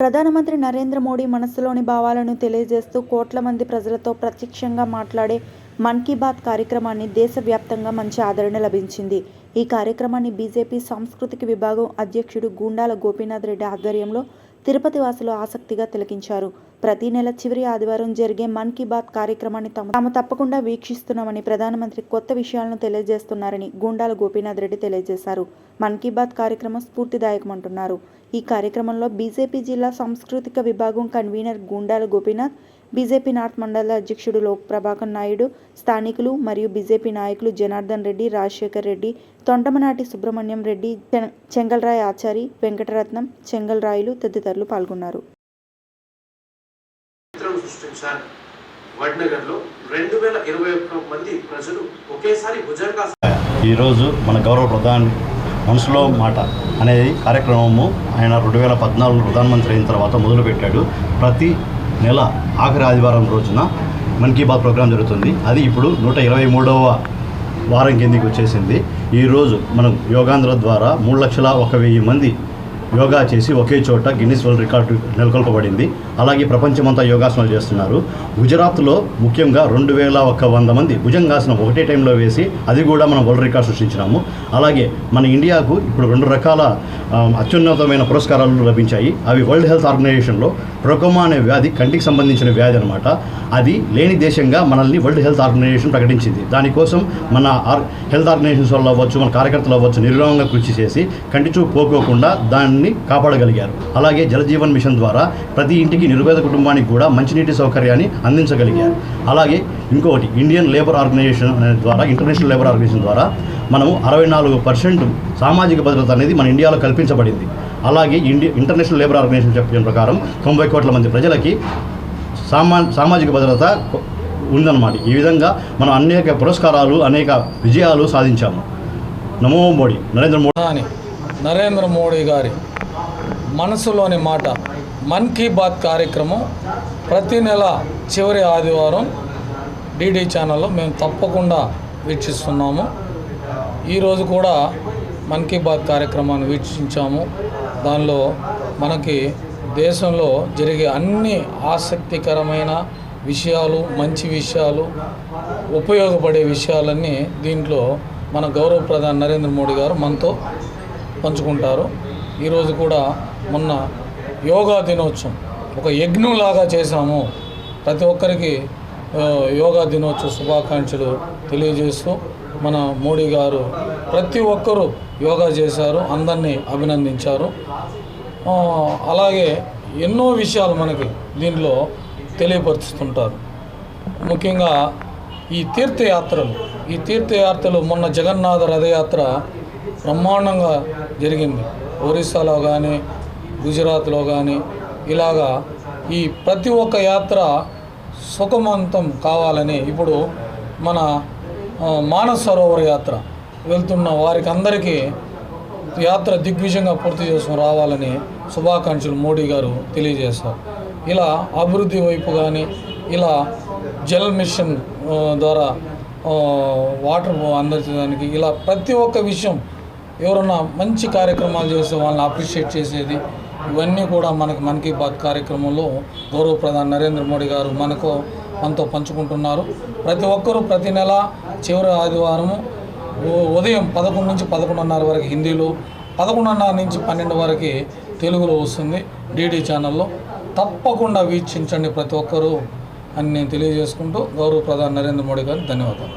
ప్రధానమంత్రి నరేంద్ర మోడీ మనస్సులోని భావాలను తెలియజేస్తూ కోట్ల మంది ప్రజలతో ప్రత్యక్షంగా మాట్లాడే మన్ కీ బాత్ కార్యక్రమాన్ని దేశవ్యాప్తంగా మంచి ఆదరణ లభించింది. ఈ కార్యక్రమాన్ని బీజేపీ సాంస్కృతిక విభాగం అధ్యక్షుడు గుండాల గోపీనాథ్ రెడ్డి ఆధ్వర్యంలో తిరుపతి వాసులు ఆసక్తిగా తిలకించారు. ప్రతి నెల చివరి ఆదివారం జరిగే మన్ కీ బాత్ కార్యక్రమాన్ని తాము తప్పకుండా వీక్షిస్తున్నామని, ప్రధానమంత్రి కొత్త విషయాలను తెలియజేస్తున్నారని గుండాల గోపీనాథ్ రెడ్డి తెలియజేశారు. మన్ కీ బాత్ కార్యక్రమం స్ఫూర్తిదాయకమంటున్నారు. ఈ కార్యక్రమంలో బీజేపీ జిల్లా సాంస్కృతిక విభాగం convener Gundala Gopinath, BJP north మండల అధ్యక్షుడు లోక్ ప్రభాకర్ నాయుడు, స్థానికులు మరియు బీజేపీ నాయకులు జనార్దన్ రెడ్డి, రాజశేఖర్ రెడ్డి, తొంటమనాటి సుబ్రహ్మణ్యం రెడ్డి, చెంగల్రాయ్ ఆచారి, వెంకటరత్నం, చెంగల్రాయులు తదితరులు పాల్గొన్నారు. ఈరోజు మన గౌరవ ప్రధాని మనసులో మాట అనేది కార్యక్రమము ఆయన 2014 ప్రధానమంత్రి అయిన తర్వాత మొదలుపెట్టాడు. ప్రతి నెల ఆఖరి ఆదివారం రోజున మన్ కీ బాత్ ప్రోగ్రాం జరుగుతుంది. అది ఇప్పుడు 123వ వారం కిందికి వచ్చేసింది. ఈరోజు మనం యోగాంధ్ర ద్వారా 3,01,000 మంది యోగా చేసి ఒకే చోట గిన్నిస్ వరల్డ్ రికార్డు నెలకొల్పబడింది. అలాగే ప్రపంచమంతా యోగాసనాలు చేస్తున్నారు. గుజరాత్లో ముఖ్యంగా 2,100 మంది భుజంగాసనం ఒకటే టైంలో వేసి అది కూడా మనం వరల్డ్ రికార్డ్ సృష్టించినాము. అలాగే మన ఇండియాకు ఇప్పుడు 2 రకాల అత్యున్నతమైన పురస్కారాలు లభించాయి. అవి వరల్డ్ హెల్త్ ఆర్గనైజేషన్లో ట్రోకోమా అనే వ్యాధి, కంటికి సంబంధించిన వ్యాధి అనమాట. అది లేని దేశంగా మనల్ని వరల్డ్ హెల్త్ ఆర్గనైజేషన్ ప్రకటించింది. దానికోసం మన హెల్త్ ఆర్గనైజేషన్స్ వాళ్ళు అవ్వచ్చు, మన కార్యకర్తలు అవ్వచ్చు, నిర్విరామంగా కృషి చేసి కంటి చూపు పోకోకుండా దాన్ని కాపాడగలిగారు. అలాగే జలజీవన్ మిషన్ ద్వారా ప్రతి ఇంటికి నిరుపేద కుటుంబానికి కూడా మంచినీటి సౌకర్యాన్ని అందించగలిగారు. అలాగే ఇంకొకటి ఇండియన్ లేబర్ ఆర్గనైజేషన్ ద్వారా, ఇంటర్నేషనల్ లేబర్ ఆర్గనైజేషన్ ద్వారా మనము 64% సామాజిక భద్రత అనేది మన ఇండియాలో కల్పించబడింది. అలాగే ఇంటర్నేషనల్ లేబర్ ఆర్గనైజేషన్ చెప్పిన ప్రకారం 90 కోట్ల మంది ప్రజలకి సామాజిక భద్రత ఉందన్నమాట. ఈ విధంగా మనం అనేక పురస్కారాలు, అనేక విజయాలు సాధించాము. నమో మోడీ. నరేంద్ర మోడీ గారి మనసులోని మాట మన్ కీ బాత్ కార్యక్రమం ప్రతి నెల చివరి ఆదివారం డిడి ఛానల్లో మేము తప్పకుండా వీక్షిస్తున్నాము. ఈరోజు కూడా మన్ కీ బాత్ కార్యక్రమాన్ని వీక్షించాము. దానిలో మనకి దేశంలో జరిగే అన్ని ఆసక్తికరమైన విషయాలు, మంచి విషయాలు, ఉపయోగపడే విషయాలన్నీ దీంట్లో మన గౌరవ ప్రధాని నరేంద్ర మోడీ గారు మనతో పంచుకుంటారు. ఈరోజు కూడా మొన్న యోగా దినోత్సవం ఒక యజ్ఞంలాగా చేశాము. ప్రతి ఒక్కరికి యోగా దినోత్సవ శుభాకాంక్షలు తెలియజేస్తూ మన మోడీ గారు ప్రతి ఒక్కరూ యోగా చేశారు, అందరినీ అభినందించారు. అలాగే ఎన్నో విషయాలు మనకి దీనిలో తెలియపరుస్తుంటారు. ముఖ్యంగా ఈ తీర్థయాత్రలు మొన్న జగన్నాథ రథయాత్ర బ్రహ్మాండంగా జరిగింది. ఒరిస్సాలో కానీ, గుజరాత్లో కానీ ఇలాగా ఈ ప్రతి ఒక్క యాత్ర సుఖవంతం కావాలని ఇప్పుడు మన మానస సరోవర యాత్ర వెళ్తున్న వారికి అందరికీ యాత్ర దిగ్విజయంగా పూర్తి చేసుకుని రావాలని శుభాకాంక్షలు మోడీ గారు తెలియజేశారు. ఇలా అభివృద్ధి వైపు కానీ, ఇలా జల్ మిషన్ ద్వారా వాటర్ అందించడానికి, ఇలా ప్రతి ఒక్క విషయం ఎవరన్నా మంచి కార్యక్రమాలు చేస్తే వాళ్ళని అప్రిషియేట్ చేసేది, ఇవన్నీ కూడా మనకు మన్ కీ బాత్ కార్యక్రమంలో గౌరవ ప్రధాని నరేంద్ర మోడీ గారు మనతో పంచుకుంటున్నారు. ప్రతి ఒక్కరూ ప్రతి నెల చివరి ఆదివారము ఉదయం 11 నుంచి 11:30 వరకు హిందీలో, 11:30 నుంచి 12 వరకు తెలుగులో వస్తుంది డిడి ఛానల్లో. తప్పకుండా వీక్షించండి ప్రతి ఒక్కరూ అని నేను తెలియజేసుకుంటూ గౌరవ ప్రధాని నరేంద్ర మోడీ గారికి ధన్యవాదాలు.